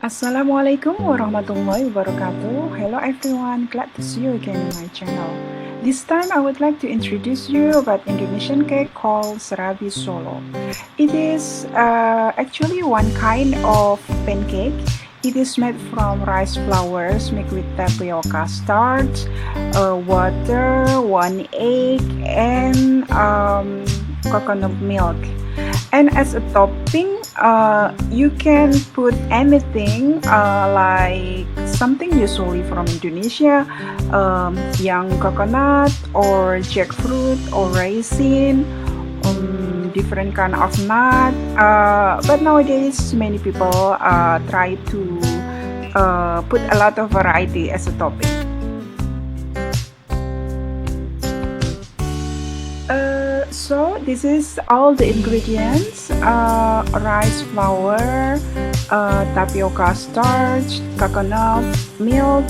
Assalamualaikum warahmatullahi wabarakatuh. Hello everyone, glad to see you again in my channel. This time I would like to introduce you about Indonesian cake called Serabi Solo. It is actually one kind of pancake. It is made from rice flours mixed with tapioca starch, water, one egg, and coconut milk. And as a topping, you can put anything like something usually from Indonesia, young coconut or jackfruit or raisin, different kind of nut. But nowadays, many people try to put a lot of variety as a topping. So this is all the ingredients: rice flour, tapioca starch, coconut milk,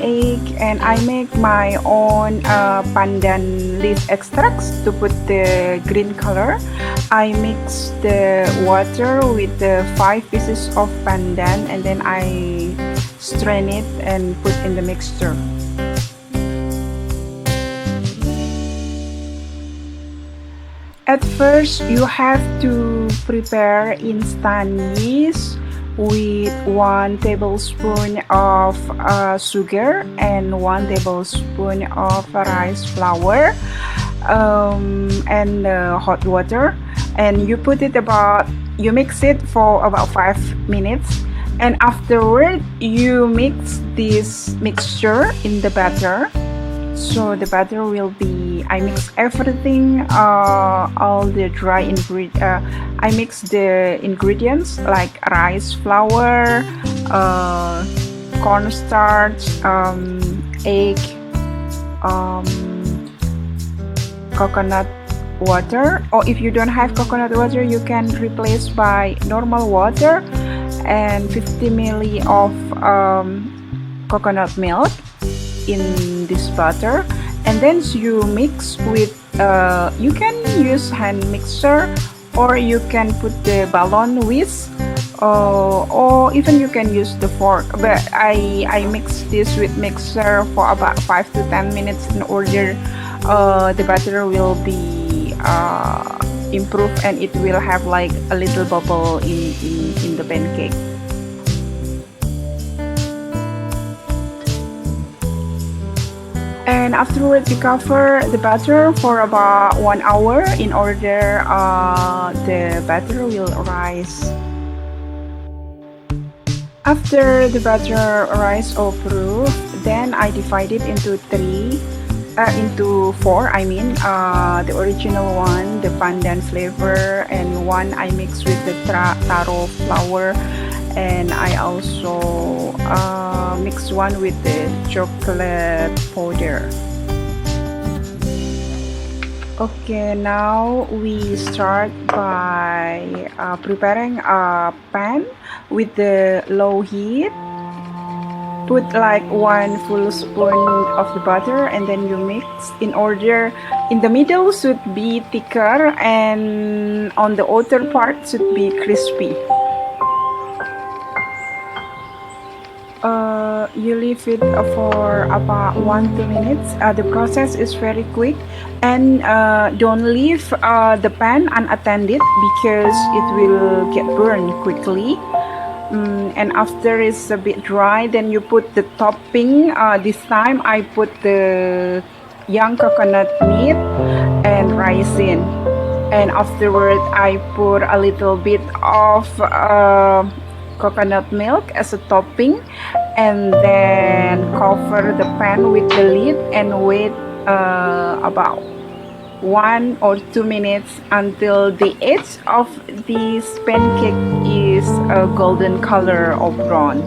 egg, and I make my own pandan leaf extracts to put the green color. I mix the water with the 5 pieces of pandan and then I strain it and put in the mixture. At first, you have to prepare instant yeast with 1 tablespoon of sugar and 1 tablespoon of rice flour and hot water, and you mix it for about 5 minutes, and afterward you mix this mixture in the batter. So the batter will be, I mix everything, all the dry ingredients. I mix the ingredients like rice flour, cornstarch, egg, coconut water, or if you don't have coconut water you can replace by normal water, and 50 ml of coconut milk in this butter, and then you mix with you can use hand mixer, or you can put the ballon whisk, or even you can use the fork, but I mix this with mixer for about 5 to 10 minutes in order the batter will be improved and it will have like a little bubble in the pancake. And afterward, we cover the batter for about 1 hour in order the batter will rise. After the batter rise or proof, then I divide it into four. I mean, the original one, the pandan flavor, and one I mix with the taro flour, and I also mix one with the chocolate powder. Okay, now we start by preparing a pan with the low heat. Put like 1 full spoon of the butter and then you mix in order in the middle should be thicker and on the outer part should be crispy. You leave it for about 1-2 minutes. The process is very quick, and don't leave the pan unattended because it will get burned quickly. And after it's a bit dry, then you put the topping. This time I put the young coconut meat and raisin, and afterward I put a little bit of coconut milk as a topping, and then cover the pan with the lid and wait about 1 or 2 minutes until the edge of this pancake is a golden color or brown.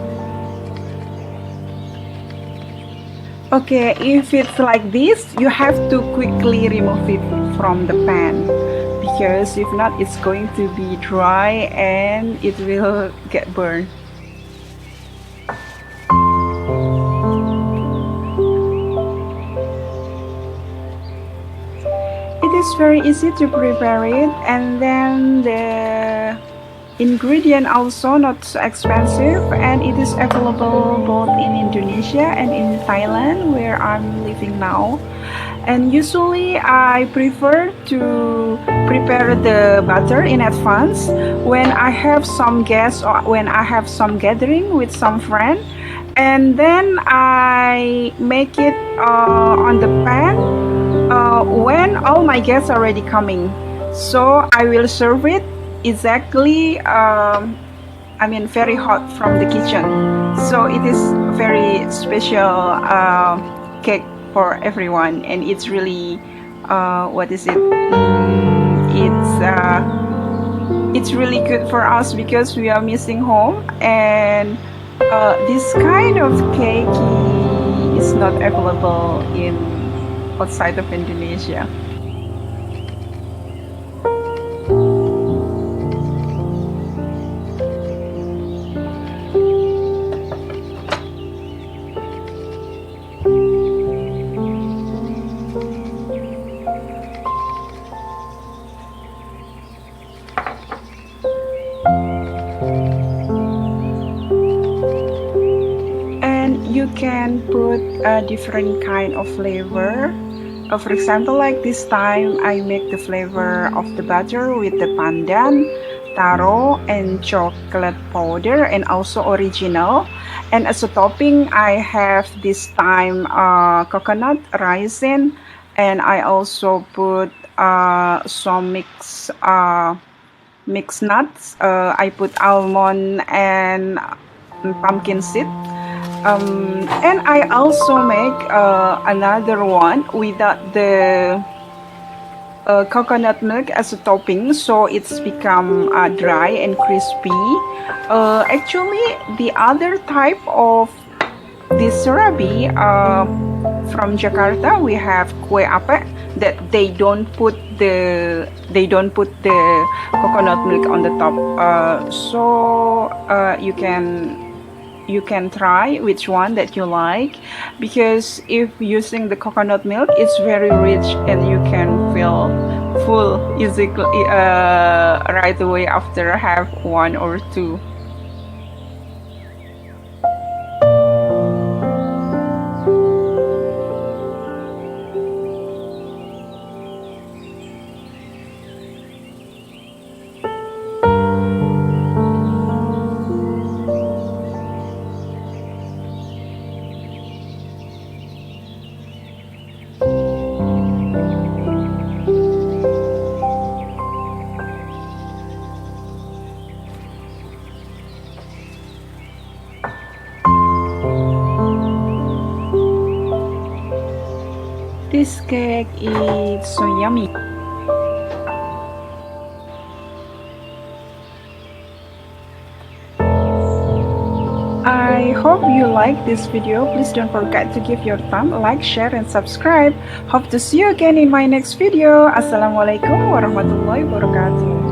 Okay, if it's like this, you have to quickly remove it from the pan, because if not it's going to be dry and it will get burned. It is very easy to prepare it, and then ingredient also not so expensive, and it is available both in Indonesia and in Thailand where I'm living now. And usually I prefer to prepare the butter in advance when I have some guests or when I have some gathering with some friend, and then I make it on the pan when all my guests are already coming. So I will serve it exactly, very hot from the kitchen. So it is very special cake for everyone, and it's really, what is it? It's really good for us because we are missing home, and this kind of cake is not available in outside of Indonesia. And you can put a different kind of flavor. For example, like this time I make the flavor of the butter with the pandan, taro, and chocolate powder, and also original. And as a topping, I have this time coconut, raisin, and I also put some mixed nuts. I put almond and pumpkin seed. And I also make another one without the coconut milk as a topping, so it's become dry and crispy. Actually, the other type of this serabi from Jakarta, we have kue ape that they don't put the coconut milk on the top. So you can try which one that you like, because if using the coconut milk it's very rich and you can feel full easily right away after have one or two. This cake is so yummy. I hope you like this video. Please don't forget to give your thumb, like, share, and subscribe. Hope to see you again in my next video. Assalamualaikum warahmatullahi wabarakatuh.